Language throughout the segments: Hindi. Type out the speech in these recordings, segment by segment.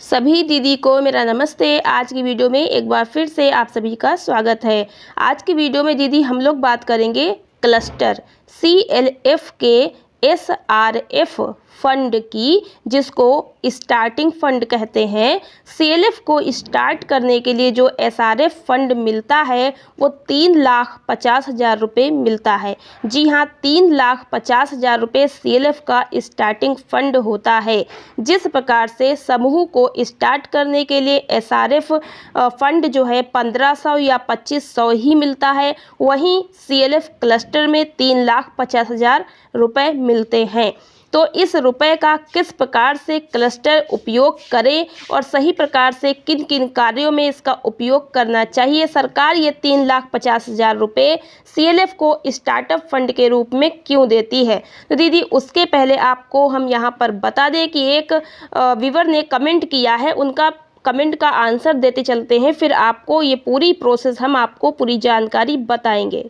सभी दीदी को मेरा नमस्ते। आज की वीडियो में एक बार फिर से आप सभी का स्वागत है। आज की वीडियो में दीदी हम लोग बात करेंगे क्लस्टर CLF के SRF फंड की, जिसको स्टार्टिंग फंड कहते हैं। CLF को स्टार्ट करने के लिए जो SRF फंड मिलता है वो 3,50,000 रुपये मिलता है। जी हाँ, 3,50,000 रुपये CLF का स्टार्टिंग फंड होता है। जिस प्रकार से समूह को स्टार्ट करने के लिए SRF फंड जो है 1,500 या 2,500 ही मिलता है, वहीं CLF क्लस्टर में 3,50,000 रुपये मिलते हैं। तो इस रुपए का किस प्रकार से क्लस्टर उपयोग करे और सही प्रकार से किन किन कार्यों में इसका उपयोग करना चाहिए, सरकार ये 3,50,000 रुपये CLF को स्टार्टअप फंड के रूप में क्यों देती है। तो दीदी उसके पहले आपको हम यहाँ पर बता दें कि एक व्यूअर ने कमेंट किया है, उनका कमेंट का आंसर देते चलते हैं, फिर आपको ये पूरी प्रोसेस हम आपको पूरी जानकारी बताएंगे।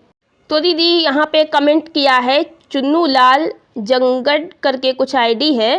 तो दीदी यहाँ पे कमेंट किया है चुन्नू लाल जंगड़ करके कुछ आईडी है।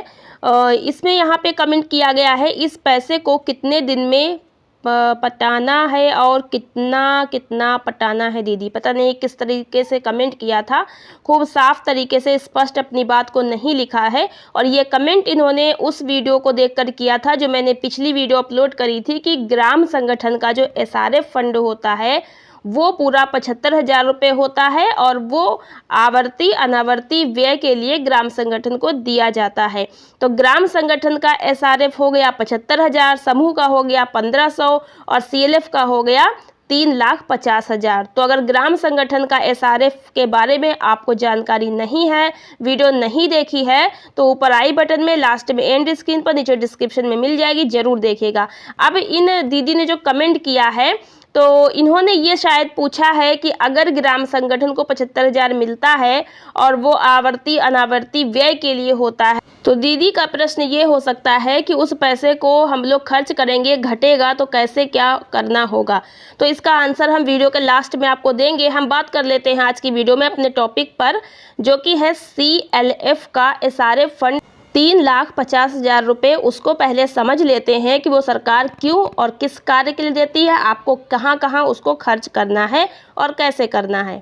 इसमें यहाँ पे कमेंट किया गया है इस पैसे को कितने दिन में पटाना है और कितना कितना पटाना है। दीदी पता नहीं किस तरीके से कमेंट किया था, खूब साफ तरीके से स्पष्ट अपनी बात को नहीं लिखा है। और ये कमेंट इन्होंने उस वीडियो को देखकर किया था जो मैंने पिछली वीडियो अपलोड करी थी कि ग्राम संगठन का जो SRF फंड होता है वो पूरा 75,000 रुपये होता है और वो आवर्ती अनावर्ती व्यय के लिए ग्राम संगठन को दिया जाता है। तो ग्राम संगठन का SRF हो गया 75,000, समूह का हो गया 1,500 और CLF का हो गया 3,50,000। तो अगर ग्राम संगठन का SRF के बारे में आपको जानकारी नहीं है, वीडियो नहीं देखी है, तो ऊपर आई बटन में, लास्ट में एंड स्क्रीन पर, नीचे डिस्क्रिप्शन में मिल जाएगी, जरूर देखिएगा। अब इन दीदी ने जो कमेंट किया है तो इन्होंने ये शायद पूछा है कि अगर ग्राम संगठन को 75,000 मिलता है और वो आवर्ती अनावर्ती व्यय के लिए होता है, तो दीदी का प्रश्न ये हो सकता है कि उस पैसे को हम लोग खर्च करेंगे, घटेगा तो कैसे क्या करना होगा। तो इसका आंसर हम वीडियो के लास्ट में आपको देंगे। हम बात कर लेते हैं आज की वीडियो में अपने टॉपिक पर, जो कि है CLF का SRF फंड 3,50,000 रुपये। उसको पहले समझ लेते हैं कि वो सरकार क्यों और किस कार्य के लिए देती है, आपको कहाँ कहाँ उसको खर्च करना है और कैसे करना है।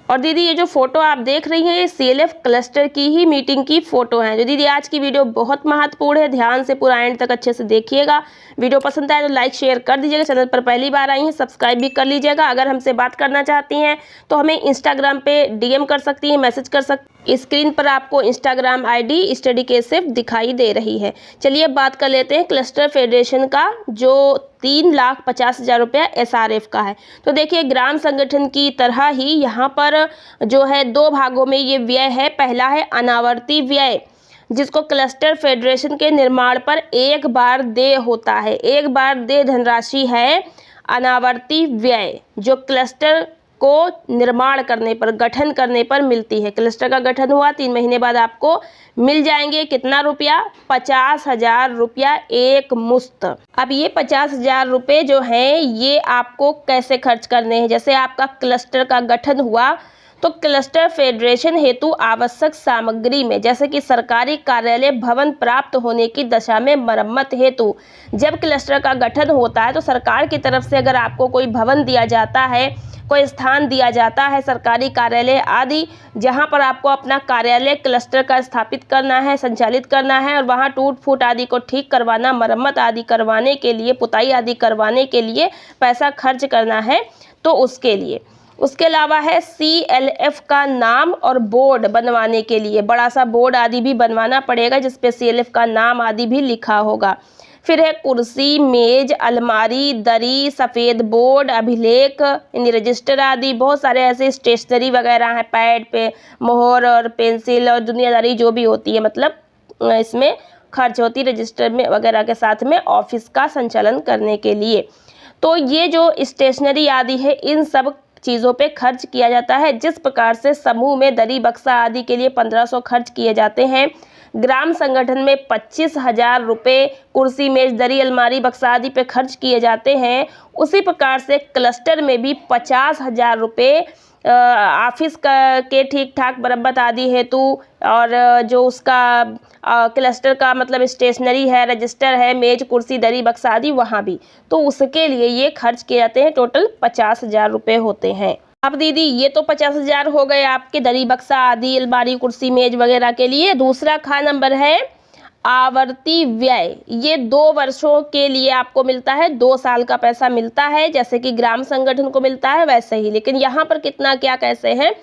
और दीदी ये जो फोटो आप देख रही हैं ये CLF क्लस्टर की ही मीटिंग की फ़ोटो है। जो दीदी आज की वीडियो बहुत महत्वपूर्ण है, ध्यान से पूरा एंड तक अच्छे से देखिएगा। वीडियो पसंद आए तो लाइक शेयर कर दीजिएगा, चैनल पर पहली बार आई हैं सब्सक्राइब भी कर लीजिएगा। अगर हमसे बात करना चाहती हैं तो हमें इंस्टाग्राम पे DM कर सकती हैं, मैसेज कर सकती। स्क्रीन पर आपको इंस्टाग्राम ID स्टडी के सिर्फ दिखाई दे रही है। चलिए बात कर लेते हैं क्लस्टर फेडरेशन का जो 3,50,000 रुपया SRF का है। तो देखिए ग्राम संगठन की तरह ही यहाँ पर जो है 2 भागों में ये व्यय है। पहला है अनावर्ती व्यय, जिसको क्लस्टर फेडरेशन के निर्माण पर एक बार देय होता है, एक बार देय धनराशि है अनावर्ती व्यय, जो क्लस्टर को निर्माण करने पर, गठन करने पर मिलती है। क्लस्टर का गठन हुआ 3 महीने बाद आपको मिल जाएंगे कितना रुपया, 50,000 रुपया एक मुश्त। अब ये 50,000 रुपये जो हैं ये आपको कैसे खर्च करने हैं। जैसे आपका क्लस्टर का गठन हुआ तो क्लस्टर फेडरेशन हेतु आवश्यक सामग्री में, जैसे कि सरकारी कार्यालय भवन प्राप्त होने की दशा में मरम्मत हेतु, जब क्लस्टर का गठन होता है तो सरकार की तरफ से अगर आपको कोई भवन दिया जाता है, कोई स्थान दिया जाता है, सरकारी कार्यालय आदि, जहां पर आपको अपना कार्यालय क्लस्टर का स्थापित करना है, संचालित करना है और वहां टूट फूट आदि को ठीक करवाना, मरम्मत आदि करवाने के लिए, पुताई आदि करवाने के लिए पैसा खर्च करना है, तो उसके लिए। उसके अलावा है CLF का नाम और बोर्ड बनवाने के लिए, बड़ा सा बोर्ड आदि भी बनवाना पड़ेगा जिसपे CLF का नाम आदि भी लिखा होगा। फिर है कुर्सी, मेज, अलमारी, दरी, सफ़ेद बोर्ड, अभिलेख, रजिस्टर आदि, बहुत सारे ऐसे स्टेशनरी वगैरह हैं, पैड पे मोहर और पेंसिल और दुनियादारी जो भी होती है, मतलब इसमें खर्च होती है रजिस्टर में वगैरह के साथ में ऑफिस का संचालन करने के लिए। तो ये जो स्टेशनरी आदि है इन सब चीज़ों पे खर्च किया जाता है। जिस प्रकार से समूह में दरी बक्सा आदि के लिए 1,500 खर्च किए जाते हैं, ग्राम संगठन में 25,000 रुपये कुर्सी, मेज, दरी, अलमारी, बक्सा आदि पे खर्च किए जाते हैं, उसी प्रकार से क्लस्टर में भी 50,000 रुपये ऑफिस के ठीक ठाक मरम्मत आदि हेतु, और जो उसका क्लस्टर का मतलब स्टेशनरी है, रजिस्टर है, मेज कुर्सी दरी बक्सा आदि वहाँ भी, तो उसके लिए ये खर्च किए जाते हैं। टोटल 50,000 रुपये होते हैं। अब दीदी ये तो 50,000 हो गए आपके दरी बक्सा आदि, अलमारी कुर्सी मेज वगैरह के लिए। दूसरा नंबर है आवर्ती व्यय। ये 2 वर्षों के लिए आपको मिलता है, 2 साल का पैसा मिलता है, जैसे कि ग्राम संगठन को मिलता है वैसे ही। लेकिन यहाँ पर कितना क्या कैसे है,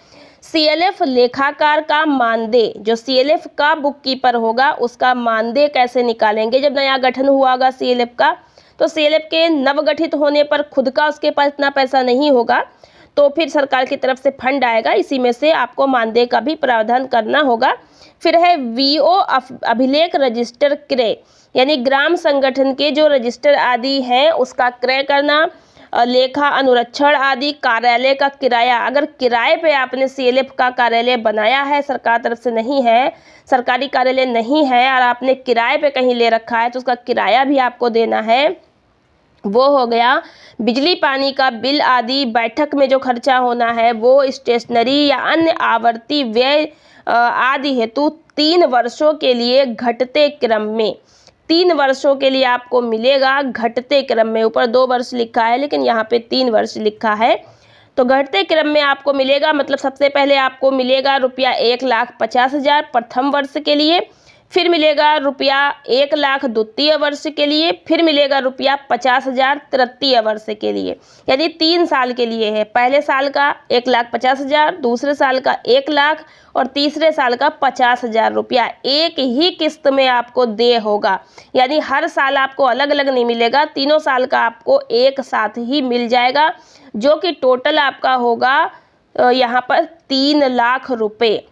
CLF लेखाकार का मानदेय, जो CLF का बुक कीपर होगा उसका मानदेय कैसे निकालेंगे। जब नया गठन हुआ होगा CLF का, तो CLF के नवगठित होने पर खुद का उसके पास इतना पैसा नहीं होगा, तो फिर सरकार की तरफ से फंड आएगा, इसी में से आपको मानदेय का भी प्रावधान करना होगा। फिर है VO अभिलेख रजिस्टर क्रय, यानी ग्राम संगठन के जो रजिस्टर आदि हैं उसका क्रय करना, लेखा अनुरक्षण आदि, कार्यालय का किराया। अगर किराए पे आपने CLF का कार्यालय बनाया है, सरकार तरफ से नहीं है, सरकारी कार्यालय नहीं है, और आपने किराए पे कहीं ले रखा है, तो उसका किराया भी आपको देना है। वो हो गया बिजली पानी का बिल आदि, बैठक में जो खर्चा होना है वो, स्टेशनरी या अन्य आवर्ती व्यय आदि हेतु 3 वर्षों के लिए घटते क्रम में, 3 वर्षों के लिए आपको मिलेगा घटते क्रम में। ऊपर 2 वर्ष लिखा है लेकिन यहाँ पे 3 वर्ष लिखा है, तो घटते क्रम में आपको मिलेगा। मतलब सबसे पहले आपको मिलेगा रुपया 1,50,000 प्रथम वर्ष के लिए, फिर मिलेगा रुपया 1,00,000 द्वितीय वर्ष के लिए, फिर मिलेगा रुपया 50,000 तृतीय वर्ष के लिए, यानी 3 साल के लिए है। पहले साल का 1,50,000, दूसरे साल का 1,00,000 और तीसरे साल का 50,000 रुपया एक ही किस्त में आपको दे होगा, यानी हर साल आपको अलग अलग नहीं मिलेगा, तीनों साल का आपको एक साथ ही मिल जाएगा, जो कि टोटल आपका होगा यहाँ पर 3 लाख रुपये।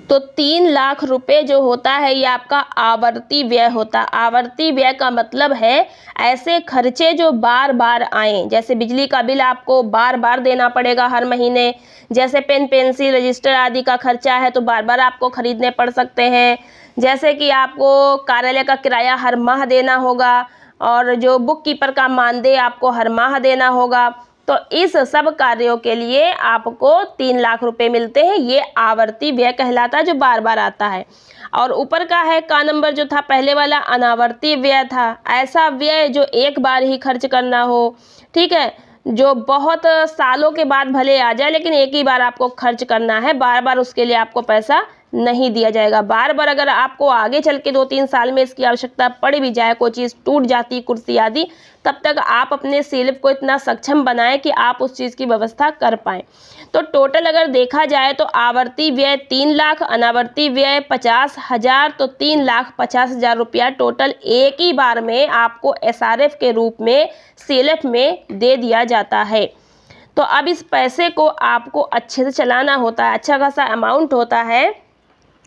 तो 3 लाख रुपए जो होता है ये आपका आवर्ती व्यय होता है। आवर्ती व्यय का मतलब है ऐसे खर्चे जो बार बार आएँ, जैसे बिजली का बिल आपको बार बार देना पड़ेगा हर महीने, जैसे पेन पेंसिल रजिस्टर आदि का खर्चा है तो बार बार आपको खरीदने पड़ सकते हैं, जैसे कि आपको कार्यालय का किराया हर माह देना होगा, और जो बुक कीपर का मानदेय आपको हर माह देना होगा। तो इस सब कार्यों के लिए आपको 3 लाख रुपए मिलते हैं। ये आवर्ती व्यय कहलाता है, जो बार बार आता है। और ऊपर का है का नंबर जो था पहले वाला, अनावर्ती व्यय था। ऐसा व्यय जो एक बार ही खर्च करना हो, ठीक है, जो बहुत सालों के बाद भले आ जाए लेकिन एक ही बार आपको खर्च करना है, बार बार उसके लिए आपको पैसा नहीं दिया जाएगा। बार बार अगर आपको आगे चल के 2-3 साल में इसकी आवश्यकता पड़ भी जाए, कोई चीज़ टूट जाती, कुर्सी आदि, तब तक आप अपने CLF को इतना सक्षम बनाएं कि आप उस चीज़ की व्यवस्था कर पाएं। तो टोटल अगर देखा जाए तो आवर्ती व्यय 3 लाख, अनावर्ती व्यय 50,000, तो 3,50,000 रुपया टोटल एक ही बार में आपको SRF के रूप में CLF में दे दिया जाता है। तो अब इस पैसे को आपको अच्छे से चलाना होता है, अच्छा खासा अमाउंट होता है,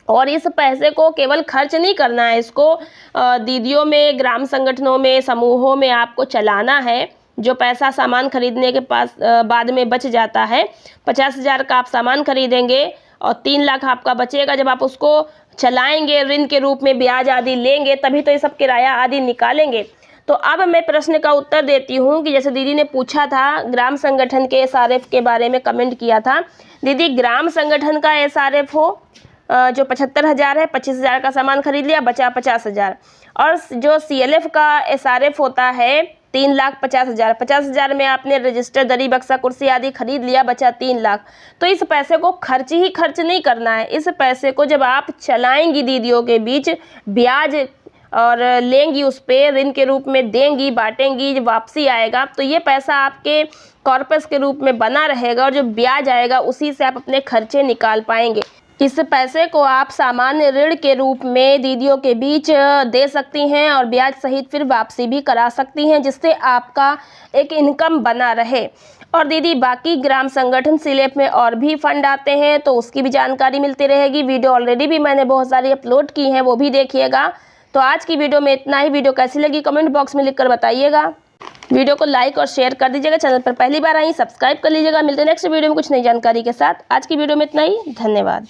और इस पैसे को केवल खर्च नहीं करना है, इसको दीदियों में, ग्राम संगठनों में, समूहों में आपको चलाना है। जो पैसा सामान खरीदने के बाद में बच जाता है, 50,000 का आप सामान खरीदेंगे और 3 लाख आपका बचेगा। जब आप उसको चलाएंगे, ऋण के रूप में ब्याज आदि लेंगे, तभी तो ये सब किराया आदि निकालेंगे। तो अब मैं प्रश्न का उत्तर देती हूँ कि जैसे दीदी ने पूछा था ग्राम संगठन के SRF के बारे में, कमेंट किया था, दीदी ग्राम संगठन का SRF हो जो 75,000 है, 25,000 का सामान खरीद लिया, बचा 50,000, और जो CLF का SRF होता है 3,50,000, 50,000 में आपने रजिस्टर दरी बक्सा कुर्सी आदि खरीद लिया, बचा 3 लाख। तो इस पैसे को खर्च ही खर्च नहीं करना है, इस पैसे को जब आप चलाएंगी दीदियों के बीच, ब्याज और लेंगी, उस पे ऋण के रूप में देंगी, बांटेंगी, जब वापसी आएगा तो ये पैसा आपके कॉर्पस के रूप में बना रहेगा, और जो ब्याज आएगा उसी से आप अपने खर्चे निकाल पाएंगे। इस पैसे को आप सामान्य ऋण के रूप में दीदियों के बीच दे सकती हैं और ब्याज सहित फिर वापसी भी करा सकती हैं, जिससे आपका एक इनकम बना रहे। और दीदी बाकी ग्राम संगठन CLF में और भी फंड आते हैं तो उसकी भी जानकारी मिलती रहेगी। वीडियो ऑलरेडी भी मैंने बहुत सारी अपलोड की हैं, वो भी देखिएगा। तो आज की वीडियो में इतना ही। वीडियो कैसी लगी कमेंट बॉक्स में लिखकर बताइएगा। वीडियो को लाइक और शेयर कर दीजिएगा। चैनल पर पहली बार आई सब्सक्राइब कर लीजिएगा। मिलते हैं नेक्स्ट वीडियो में कुछ नई जानकारी के साथ। आज की वीडियो में इतना ही। धन्यवाद।